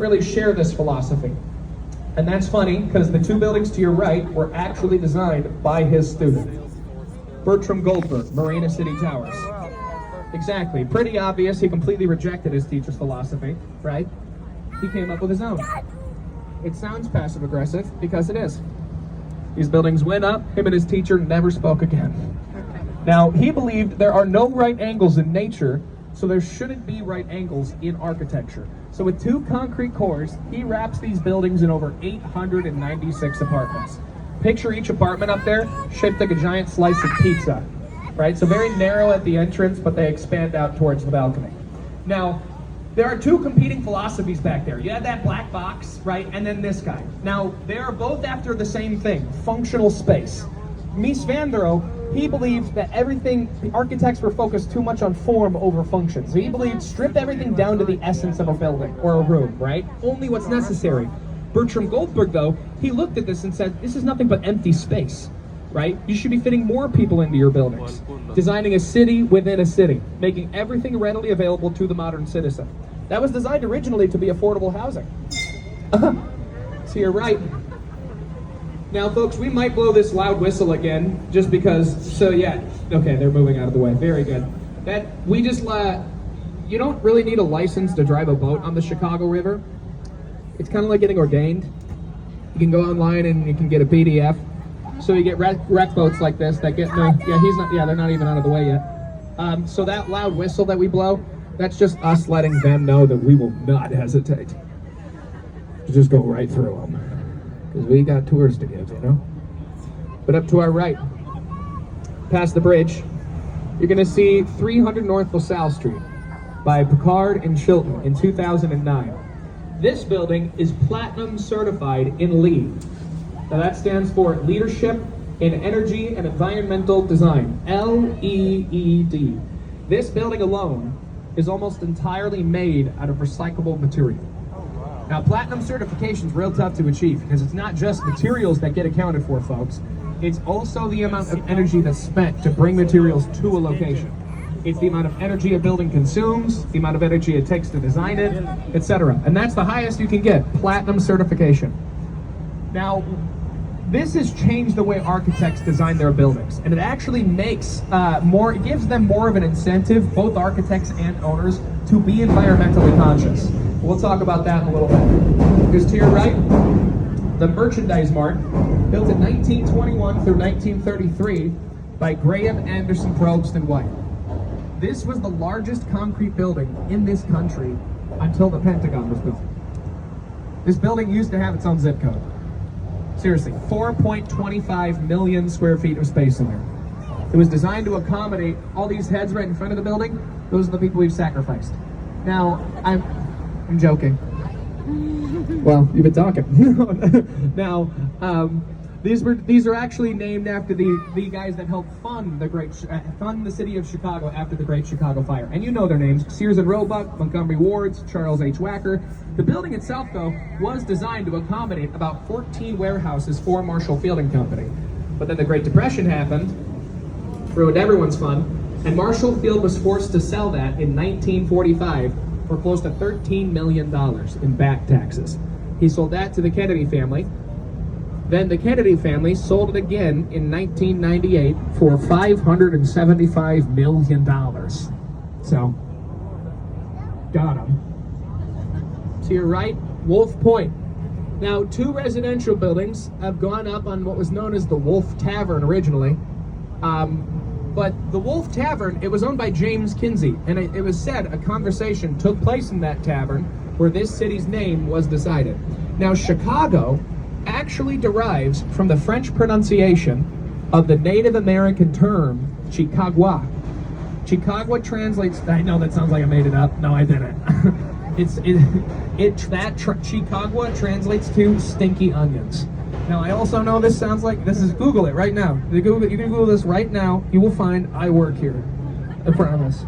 really share this philosophy. And that's funny because the two buildings to your right were actually designed by his student, Bertram Goldberg, Marina City Towers. Exactly. Pretty obvious he completely rejected his teacher's philosophy, right? He came up with his own. It sounds passive-aggressive because it is. These buildings went up, him and his teacher never spoke again. Now, he believed there are no right angles in nature, so there shouldn't be right angles in architecture. So with two concrete cores, he wraps these buildings in over 896 apartments. Picture each apartment up there shaped like a giant slice of pizza, right? So very narrow at the entrance, but they expand out towards the balcony. Now, there are two competing philosophies back there. You have that black box, right, and then this guy. Now, they are both after the same thing, functional space. Mies van der Rohe, he believed that the architects were focused too much on form over function. So he believed strip everything down to the essence of a building or a room, right? Only what's necessary. Bertram Goldberg, though, he looked at this and said, this is nothing but empty space, right? You should be fitting more people into your buildings. Designing a city within a city, making everything readily available to the modern citizen. That was designed originally to be affordable housing. So you're right. Now, folks, we might blow this loud whistle again, just because, okay, they're moving out of the way. Very good. You don't really need a license to drive a boat on the Chicago River. It's kind of like getting ordained. You can go online and you can get a PDF. So you get wreck boats like this that get, they're not even out of the way yet. So that loud whistle that we blow, that's just us letting them know that we will not hesitate to just go right through them. Because we got tours to give, you know? But up to our right, past the bridge, you're going to see 300 North LaSalle Street by Picard and Chilton in 2009. This building is platinum certified in LEED. Now that stands for Leadership in Energy and Environmental Design, LEED. This building alone is almost entirely made out of recyclable material. Now, platinum certification is real tough to achieve because it's not just materials that get accounted for, folks. It's also the amount of energy that's spent to bring materials to a location. It's the amount of energy a building consumes, the amount of energy it takes to design it, etc. And that's the highest you can get, platinum certification. Now, this has changed the way architects design their buildings, and it actually makes it gives them more of an incentive, both architects and owners, to be environmentally conscious. We'll talk about that in a little bit. Because to your right, the Merchandise Mart, built in 1921 through 1933 by Graham Anderson Probst and White. This was the largest concrete building in this country until the Pentagon was built. This building used to have its own zip code. Seriously, 4.25 million square feet of space in there. It was designed to accommodate all these heads right in front of the building. Those are the people we've sacrificed. Now, I'm joking. Well, you've been talking. Now, these are actually named after the guys that helped fund the city of Chicago after the Great Chicago Fire. And you know their names: Sears and Roebuck, Montgomery Wards, Charles H. Wacker. The building itself, though, was designed to accommodate about 14 warehouses for Marshall Fielding Company. But then the Great Depression happened, ruined everyone's fun, and Marshall Field was forced to sell that in 1945 for close to $13 million in back taxes. He sold that to the Kennedy family. Then the Kennedy family sold it again in 1998 for $575 million. So, got him. To your right, Wolf Point. Now, two residential buildings have gone up on what was known as the Wolf Tavern originally. But the Wolf Tavern, it was owned by James Kinsey, and it was said a conversation took place in that tavern where this city's name was decided. Now, Chicago actually derives from the French pronunciation of the Native American term Chicagua. Chicagua translates, I know that sounds like I made it up. No, I didn't. Chicagua translates to stinky onions. Now, I also know this sounds like, Google it right now. You can Google this right now. You will find I work here. I promise.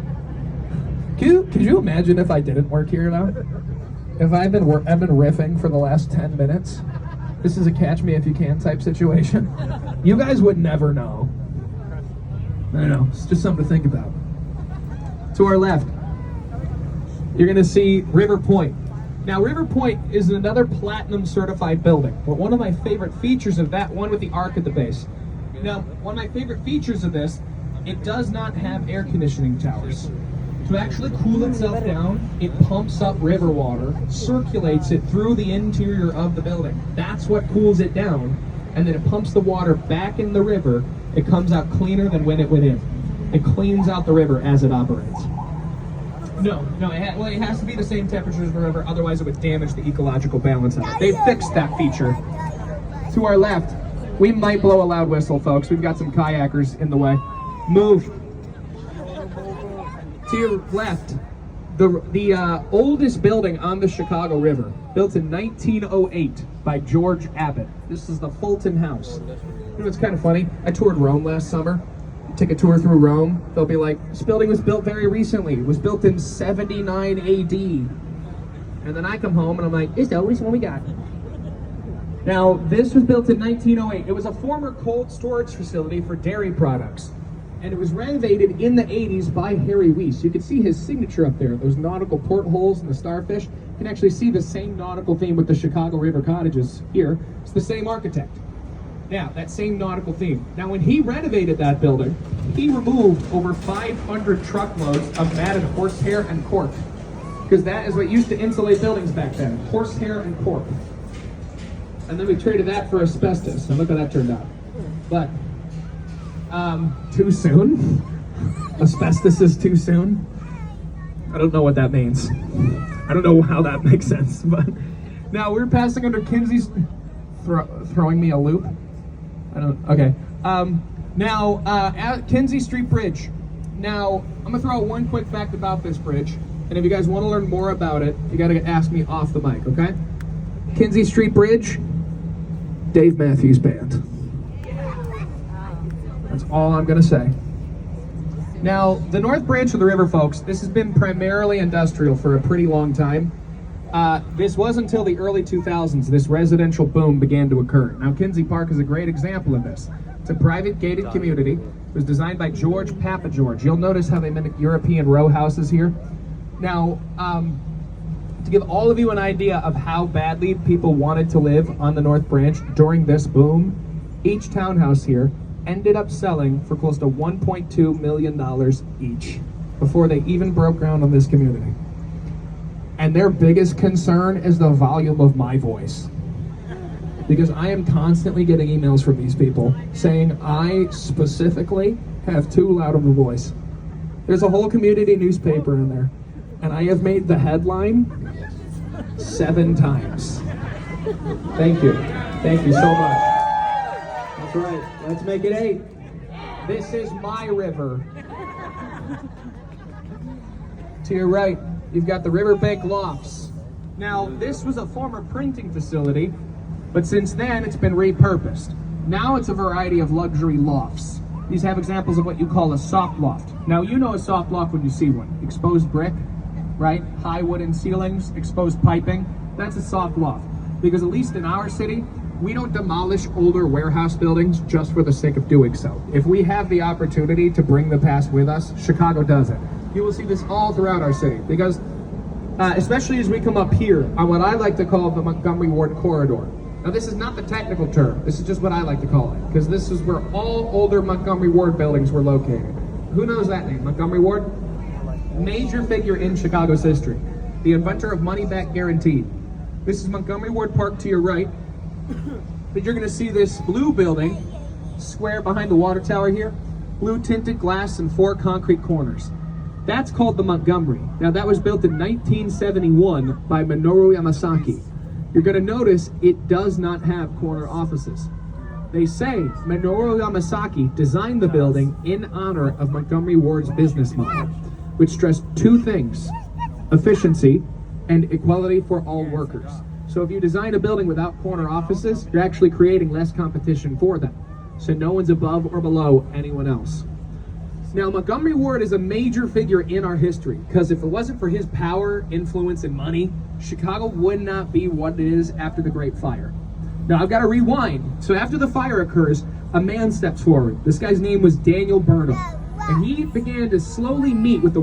Could you imagine if I didn't work here now? If I've been riffing for the last 10 minutes? This is a catch me if you can type situation. You guys would never know. I know, it's just something to think about. To our left, you're gonna see River Point. Now, River Point is another platinum certified building, but one of my favorite features of that, one with the arc at the base. Now, one of my favorite features of this, it does not have air conditioning towers. To actually cool itself down, it pumps up river water, circulates it through the interior of the building. That's what cools it down, and then it pumps the water back in the river. It comes out cleaner than when it went in. It cleans out the river as it operates. No, it has to be the same temperature as the river, otherwise it would damage the ecological balance of it. They fixed that feature. To our left, we might blow a loud whistle, folks. We've got some kayakers in the way. Move. To your left, the oldest building on the Chicago River, built in 1908 by George Abbott. This is the Fulton House. You know, it's kind of funny. I toured Rome last summer. Take a tour through Rome, they'll be like, this building was built very recently. It was built in 79 AD. And then I come home and I'm like, it's the oldest one we got. Now, this was built in 1908. It was a former cold storage facility for dairy products. And it was renovated in the 80s by Harry Weiss. You can see his signature up there, those nautical portholes and the starfish. You can actually see the same nautical theme with the Chicago River cottages here. It's the same architect. Now, that same nautical theme. Now, when he renovated that building, he removed over 500 truckloads of matted horsehair and cork. Because that is what used to insulate buildings back then, horsehair and cork. And then we traded that for asbestos, and look how that turned out. But, too soon? Asbestos is too soon? I don't know what that means. I don't know how that makes sense, but... Now, we're passing under Kinsey's... throwing me a loop? Okay. Now, at Kinsey Street Bridge. Now, I'm gonna throw out one quick fact about this bridge, and if you guys want to learn more about it, you gotta ask me off the mic, okay? Kinsey Street Bridge, Dave Matthews Band. That's all I'm gonna say. Now, the North Branch of the river, folks, this has been primarily industrial for a pretty long time. This was until the early 2000s this residential boom began to occur. Now, Kinsey Park is a great example of this. It's a private gated community. It was designed by George Papageorge. You'll notice how they mimic European row houses here. Now, to give all of you an idea of how badly people wanted to live on the North Branch during this boom, each townhouse here ended up selling for close to $1.2 million each before they even broke ground on this community. And their biggest concern is the volume of my voice. Because I am constantly getting emails from these people saying I specifically have too loud of a voice. There's a whole community newspaper in there, and I have made the headline 7 times. Thank you. Thank you so much. That's right. Let's make it 8. This is my river. To your right, you've got the Riverbank Lofts. Now, this was a former printing facility, but since then it's been repurposed. Now it's a variety of luxury lofts. These have examples of what you call a soft loft. Now, you know a soft loft when you see one. Exposed brick, right? High wooden ceilings, exposed piping. That's a soft loft. Because at least in our city, we don't demolish older warehouse buildings just for the sake of doing so. If we have the opportunity to bring the past with us, Chicago does it. You will see this all throughout our city, because especially as we come up here on what I like to call the Montgomery Ward Corridor. Now, this is not the technical term. This is just what I like to call it, because this is where all older Montgomery Ward buildings were located. Who knows that name? Montgomery Ward? Major figure in Chicago's history. The inventor of money back guaranteed. This is Montgomery Ward Park to your right. But you're going to see this blue building, square behind the water tower here. Blue tinted glass and 4 concrete corners. That's called the Montgomery. Now, that was built in 1971 by Minoru Yamasaki. You're going to notice it does not have corner offices. They say Minoru Yamasaki designed the building in honor of Montgomery Ward's business model, which stressed 2 things: efficiency and equality for all workers. So if you design a building without corner offices, you're actually creating less competition for them. So no one's above or below anyone else. Now, Montgomery Ward is a major figure in our history, because if it wasn't for his power, influence, and money, Chicago would not be what it is after the Great Fire. Now, I've got to rewind. So after the fire occurs, a man steps forward. This guy's name was Daniel Burnham, and he began to slowly meet with the